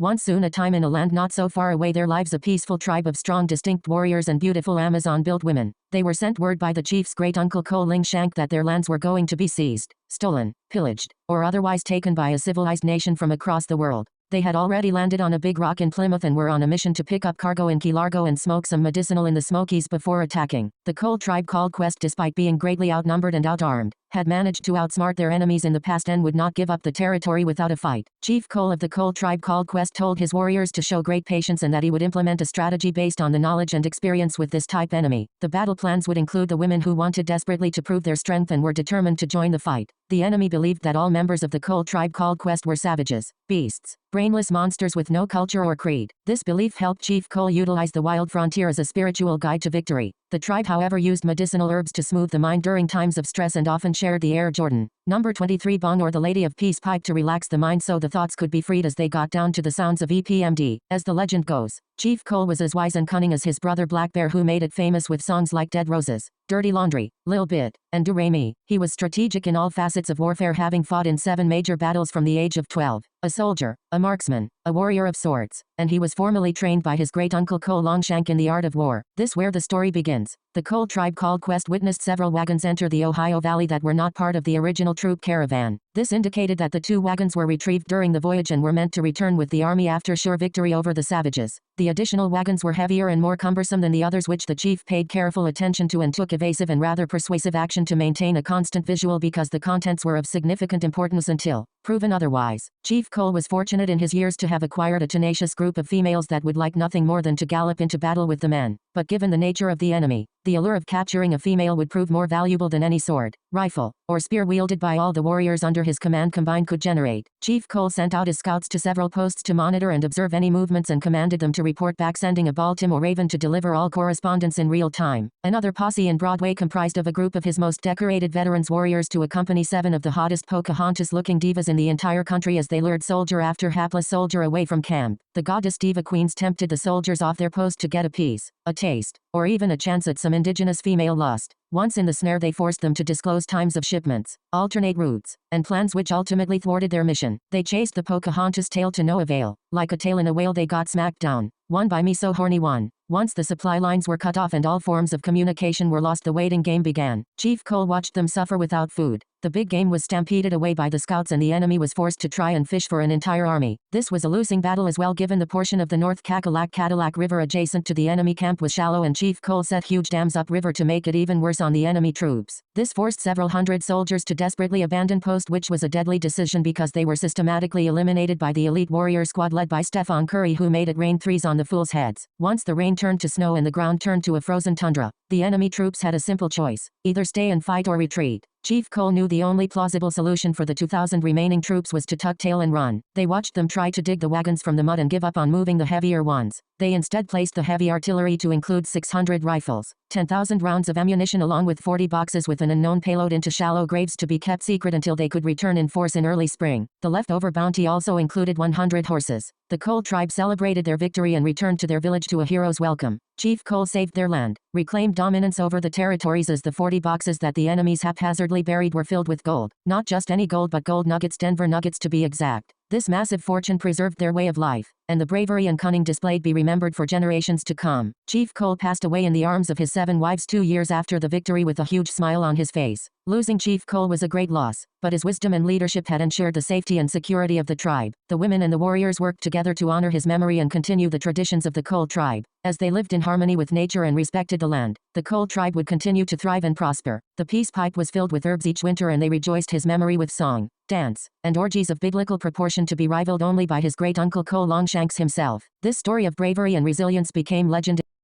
Once soon a time in a land not so far away there lives a peaceful tribe of strong distinct warriors and beautiful Amazon-built women. They were sent word by the chief's great-uncle Cole Longshank that their lands were going to be seized, stolen, pillaged, or otherwise taken by a civilized nation from across the world. They had already landed on a big rock in Plymouth and were on a mission to pick up cargo in Key Largo and smoke some medicinal in the Smokies before attacking. The Cole tribe called Quest, despite being greatly outnumbered and outarmed, had managed to outsmart their enemies in the past and would not give up the territory without a fight. Chief Cole of the Cole tribe called Quest told his warriors to show great patience and that he would implement a strategy based on the knowledge and experience with this type enemy. The battle plans would include the women who wanted desperately to prove their strength and were determined to join the fight. The enemy believed that all members of the Cole tribe called Quest were savages, beasts, brainless monsters with no culture or creed. This belief helped Chief Cole utilize the wild frontier as a spiritual guide to victory. The tribe, however, used medicinal herbs to smooth the mind during times of stress and often shared the Air Jordan Number 23 bong or the Lady of Peace pipe to relax the mind so the thoughts could be freed as they got down to the sounds of EPMD. As the legend goes, Chief Cole was as wise and cunning as his brother Black Bear, who made it famous with songs like Dead Roses, Dirty Laundry, Lil Bit, and Do-Re-Mi. He was strategic in all facets of warfare, having fought in 7 major battles from the age of 12. A soldier, a marksman, a warrior of swords, and he was formally trained by his great-uncle Cole Longshank in the art of war. This where the story begins. The Cole tribe called Quest witnessed several wagons enter the Ohio Valley that were not part of the original troop caravan. This indicated that the 2 wagons were retrieved during the voyage and were meant to return with the army after sure victory over the savages. The additional wagons were heavier and more cumbersome than the others, which the chief paid careful attention to and took evasive and rather persuasive action to maintain a constant visual because the contents were of significant importance until proven otherwise. Chief Cole was fortunate in his years to have acquired a tenacious group of females that would like nothing more than to gallop into battle with the men. But given the nature of the enemy, the allure of capturing a female would prove more valuable than any sword, rifle, or spear wielded by all the warriors under his command combined could generate. Chief Cole sent out his scouts to several posts to monitor and observe any movements and commanded them to report back, sending a Baltimore Raven to deliver all correspondence in real time. Another posse in Broadway comprised of a group of his most decorated veterans warriors to accompany 7 of the hottest Pocahontas-looking divas in the entire country as they lured soldier after hapless soldier away from camp. The goddess diva queens tempted the soldiers off their post to get a piece, a taste, or even a chance at some indigenous female lust. Once in the snare, they forced them to disclose times of shipments, alternate routes, and plans which ultimately thwarted their mission. They chased the Pocahontas tail to no avail. Like a tail in a whale, they got smacked down. One by me so horny one. Once the supply lines were cut off and all forms of communication were lost, the waiting game began. Chief Cole watched them suffer without food. The big game was stampeded away by the scouts and the enemy was forced to try and fish for an entire army. This was a losing battle as well, given the portion of the North Cadillac River adjacent to the enemy camp was shallow and Chief Cole set huge dams upriver to make it even worse on the enemy troops. This forced several hundred soldiers to desperately abandon post, which was a deadly decision because they were systematically eliminated by the elite warrior squad led by Stephen Curry, who made it rain threes on the fools' heads. Once the rain turned to snow and the ground turned to a frozen tundra, the enemy troops had a simple choice: either stay and fight or retreat. Chief Cole knew the only plausible solution for the 2,000 remaining troops was to tuck tail and run. They watched them try to dig the wagons from the mud and give up on moving the heavier ones. They instead placed the heavy artillery to include 600 rifles, 10,000 rounds of ammunition along with 40 boxes with an unknown payload into shallow graves to be kept secret until they could return in force in early spring. The leftover bounty also included 100 horses. The Cole tribe celebrated their victory and returned to their village to a hero's welcome. Chief Cole saved their land, reclaimed dominance over the territories as the 40 boxes that the enemies haphazardly buried were filled with gold. Not just any gold, but gold nuggets, Denver nuggets to be exact. This massive fortune preserved their way of life, and the bravery and cunning displayed be remembered for generations to come. Chief Cole passed away in the arms of his 7 wives 2 years after the victory with a huge smile on his face. Losing Chief Cole was a great loss, but his wisdom and leadership had ensured the safety and security of the tribe. The women and the warriors worked together to honor his memory and continue the traditions of the Cole tribe. As they lived in harmony with nature and respected the land, the Cole tribe would continue to thrive and prosper. The peace pipe was filled with herbs each winter and they rejoiced his memory with song, dance, and orgies of biblical proportion to be rivaled only by his great-uncle Cole Longshanks himself. This story of bravery and resilience became legendary.